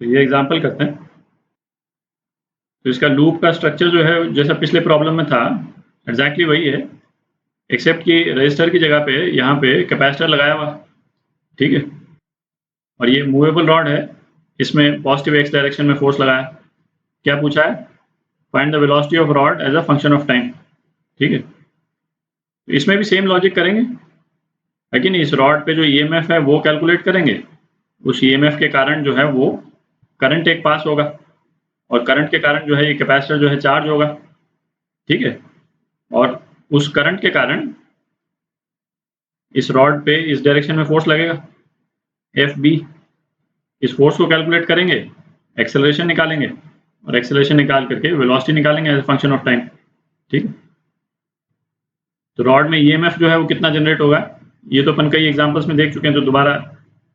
तो ये एग्जांपल करते हैं। तो इसका लूप का स्ट्रक्चर जो है जैसा पिछले प्रॉब्लम में था एग्जैक्टली वही है, एक्सेप्ट कि रजिस्टर की जगह पे यहाँ पे कैपेसिटर लगाया हुआ, ठीक है। और ये मूवेबल रॉड है, इसमें पॉजिटिव एक्स डायरेक्शन में फोर्स लगाया। क्या पूछा है? Find the velocity of rod as a function of time, ठीक है। तो इसमें भी सेम लॉजिक करेंगे, लेकिन इस रॉड पे जो ईएमएफ है वो कैलकुलेट करेंगे। उस ईएमएफ के कारण जो है वो करंट एक पास होगा, और करंट के कारण जो है ये कैपेसिटर जो है चार्ज होगा, ठीक है। और उस करंट के कारण इस रॉड पे इस डायरेक्शन में फोर्स लगेगा एफ बी। इस फोर्स को कैलकुलेट करेंगे, एक्सेलरेशन निकालेंगे, और एक्सेलरेशन निकाल करके वेलोसिटी निकालेंगे as a function of time, ठीक है। तो रॉड में ईएमएफ जो है वो कितना जनरेट होगा, ये तो अपन कई एग्जांपल्स में देख चुके हैं, तो दोबारा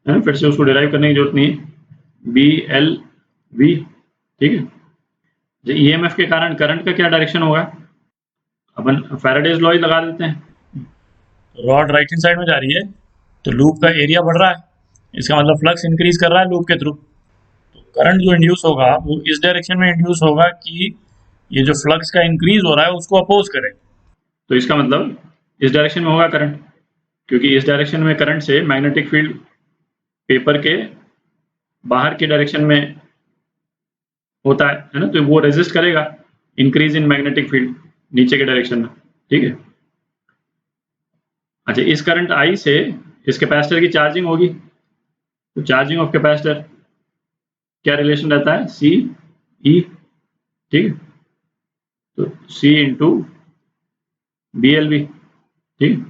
फिर से उसको डिराइव करने की जरूरत नहीं है। बी एल वी, ठीक है। ईएमएफ के कारण करंट का क्या डायरेक्शन होगा, अपन फैराडेज लॉ ही लगा देते हैं। रॉड राइट हैंड साइड में जा रही है, तो लूप का एरिया बढ़ रहा है, इसका मतलब फ्लक्स इंक्रीज कर रहा है लूप के थ्रू। तो करंट जो इंड्यूस होगा वो इस डायरेक्शन में इंड्यूस होगा कि ये जो फ्लक्स का इंक्रीज हो रहा है उसको अपोज करे। तो इसका मतलब इस डायरेक्शन में होगा करंट, क्योंकि इस डायरेक्शन में करंट से मैग्नेटिक फील्ड पेपर के बाहर की डायरेक्शन में होता है ना, तो वो रेजिस्ट करेगा इंक्रीज इन मैग्नेटिक फील्ड नीचे के डायरेक्शन में, ठीक है। अच्छा, इस करंट आई से इस कैपेसिटर की चार्जिंग होगी, तो चार्जिंग ऑफ कैपेसिटर क्या रिलेशन रहता है, सी ई, ठीक है। तो सी इंटू बी एल बी, ठीक।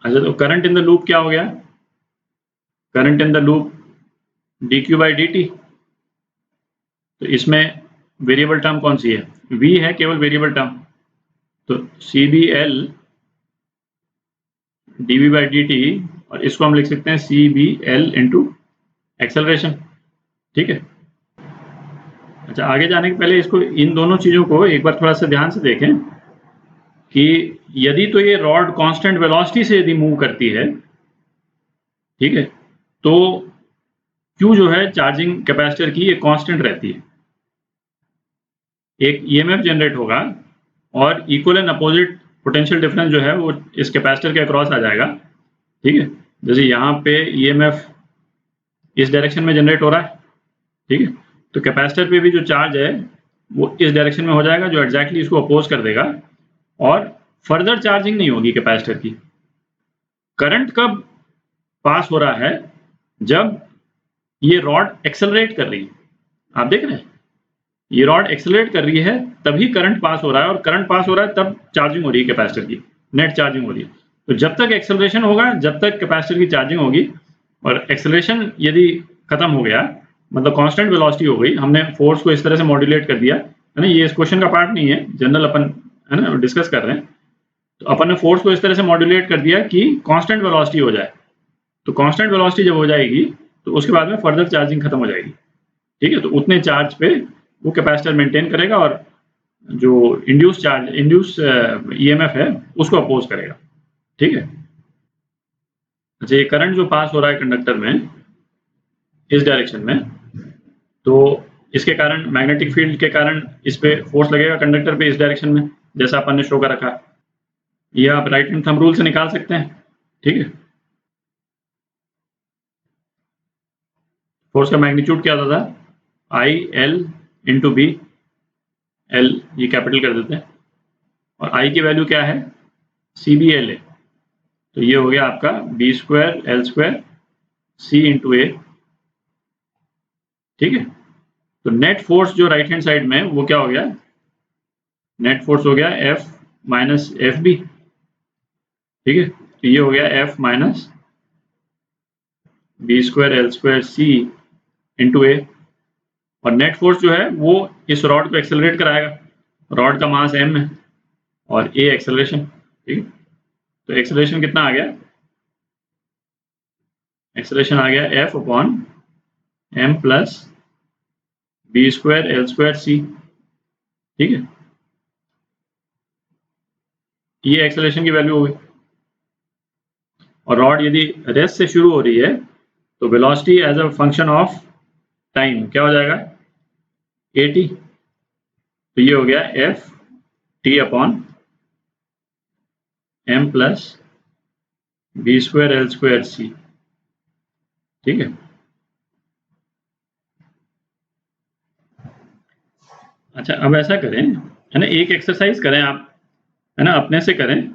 अच्छा, तो करंट इन द लूप क्या हो गया, current in the loop D Q by D T. तो इसमें वेरिएबल टर्म कौन सी है, वी है केवल वेरिएबल टर्म, तो C B L D V by D T, और इसको हम लिख सकते हैं C B L into acceleration, ठीक है। अच्छा, आगे जाने के पहले इसको इन दोनों चीज़ों को एक बार थोड़ा सा ध्यान से देखें कि यदि तो ये रॉड कांस्टेंट वेलोसिटी से यदि मूव करती है, ठीक है, तो क्यू जो है चार्जिंग कैपेसिटर की ये कांस्टेंट रहती है। एक ईएमएफ जनरेट होगा और equal and opposite potential difference जो है वो इस कैपेसिटर के अक्रॉस आ जाएगा, ठीक है। जैसे यहाँ पे ईएमएफ इस डायरेक्शन में जनरेट हो रहा है, ठीक है, तो कैपेसिटर पे भी जो चार्ज है वो इस डायरेक्शन में हो जाएगा, जो एग्जैक्टली इसको अपोज कर देगा, और फर्दर चार्जिंग नहीं होगी कैपेसिटर की। करंट कब पास हो रहा है, जब ये रॉड एक्सेलरेट कर रही है, आप देख रहे हैं ये रॉड एक्सेलरेट कर रही है तभी करंट पास हो रहा है, और करंट पास हो रहा है तब चार्जिंग हो रही है कैपेसिटर की, नेट चार्जिंग हो रही है। तो जब तक एक्सेलरेशन होगा जब तक कैपेसिटर की चार्जिंग होगी, और एक्सेलरेशन यदि खत्म हो गया मतलब कांस्टेंट वेलोसिटी हो गई, हमने फोर्स को इस तरह से मॉड्यूलेट कर दिया है ना, ये इस क्वेश्चन का पार्ट नहीं है, जनरल अपन है ना डिस्कस कर रहे हैं। तो अपन ने फोर्स को इस तरह से मॉड्यूलेट कर दिया कि कांस्टेंट वेलोसिटी हो जाए, तो कांस्टेंट वेलोसिटी जब हो जाएगी तो उसके बाद में फर्दर चार्जिंग खत्म हो जाएगी, ठीक है। तो उतने चार्ज पे वो कैपेसिटर मेंटेन करेगा, और जो इंड्यूस ईएमएफ है उसको अपोज करेगा, ठीक है। अच्छा, ये करंट जो पास हो रहा है कंडक्टर में इस डायरेक्शन में, तो इसके कारण मैग्नेटिक फील्ड के कारण इस पे फोर्स लगेगा कंडक्टर पे इस डायरेक्शन में, जैसा अपन ने शो कर रखा। ये आप राइट हैंड थंब रूल से निकाल सकते हैं, ठीक है। फोर्स का मैग्नीट्यूड क्या होता था, I L into B, L ये कैपिटल कर देते हैं, और आई की वैल्यू क्या है, सी बी एल है, तो ये हो गया आपका B square L square C into ए, ठीक है। तो नेट फोर्स जो राइट हैंड साइड में वो क्या हो गया, नेट फोर्स हो गया एफ माइनस एफ बी, ठीक है। तो ये हो गया F minus B square L square C into A, और नेट फोर्स जो है वो इस रॉड को एक्सेलरेट कराएगा, रॉड का मास एम है और ए एक्सेलरेशन, ठीक है। तो एक्सेलरेशन कितना आ गया, एक्सेलरेशन आ गया F upon M plus B square L square C, ठीक है। ये एक्सेलरेशन की वैल्यू हो गई, और रॉड यदि रेस्ट से शुरू हो रही है तो velocity as a function of time क्या हो जाएगा, AT। तो ये हो गया FT/m प्लस v²L²c। ठीक है। अच्छा, अब ऐसा करें, है ना, एक एक्सरसाइज करें आप, है ना, अपने से करें।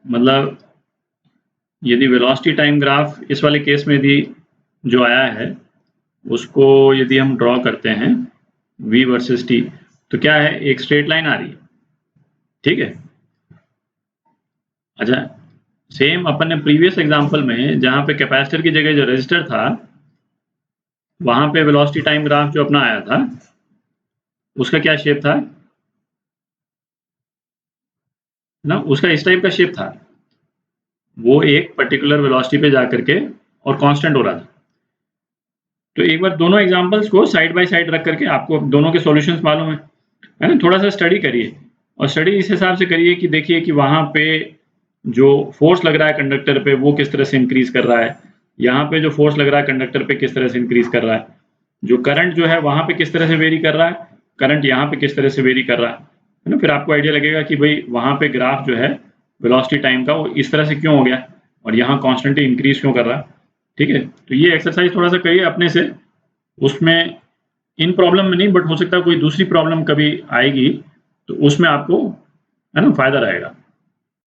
मतलब यदि वेलोसिटी टाइम ग्राफ इस वाले केस में यदि जो आया है उसको यदि हम ड्रॉ करते हैं v वर्सेस t, तो क्या है, एक स्ट्रेट लाइन आ रही है। ठीक है। अच्छा, सेम अपन ने प्रीवियस एग्जांपल में जहां पे कैपेसिटर की जगह जो रेजिस्टर था, वहां पे वेलोसिटी टाइम ग्राफ जो अपना आया था उसका क्या शेप था ना, उसका इस टाइप का शेप था। वो एक पर्टिकुलर वेलोसिटी पे जाकर के और कांस्टेंट हो रहा था। तो एक बार दोनों एग्जांपल्स को साइड बाय साइड रख करके, आपको दोनों के सॉल्यूशंस मालूम है ना, थोड़ा सा स्टडी करिए। और स्टडी इस हिसाब से करिए कि देखिए कि वहां पे जो फोर्स लग रहा है कंडक्टर पे वो किस तरह से इंक्रीज कर रहा है, यहाँ पे जो फोर्स लग रहा है कंडक्टर पे किस तरह से इंक्रीज कर रहा है, जो करंट जो है वहां पे किस तरह से वेरी कर रहा है, करंट यहाँ पे किस तरह से वेरी कर रहा है ना। फिर आपको आइडिया लगेगा कि भाई वहां पे ग्राफ जो है वेलोसिटी टाइम का वो इस तरह से क्यों हो गया और यहाँ कॉन्स्टेंटली इंक्रीज क्यों कर रहा है। ठीक है। तो ये एक्सरसाइज थोड़ा सा करिए अपने से, उसमें इन प्रॉब्लम में नहीं, बट हो सकता है कोई दूसरी प्रॉब्लम कभी आएगी तो उसमें आपको, है ना, फायदा रहेगा।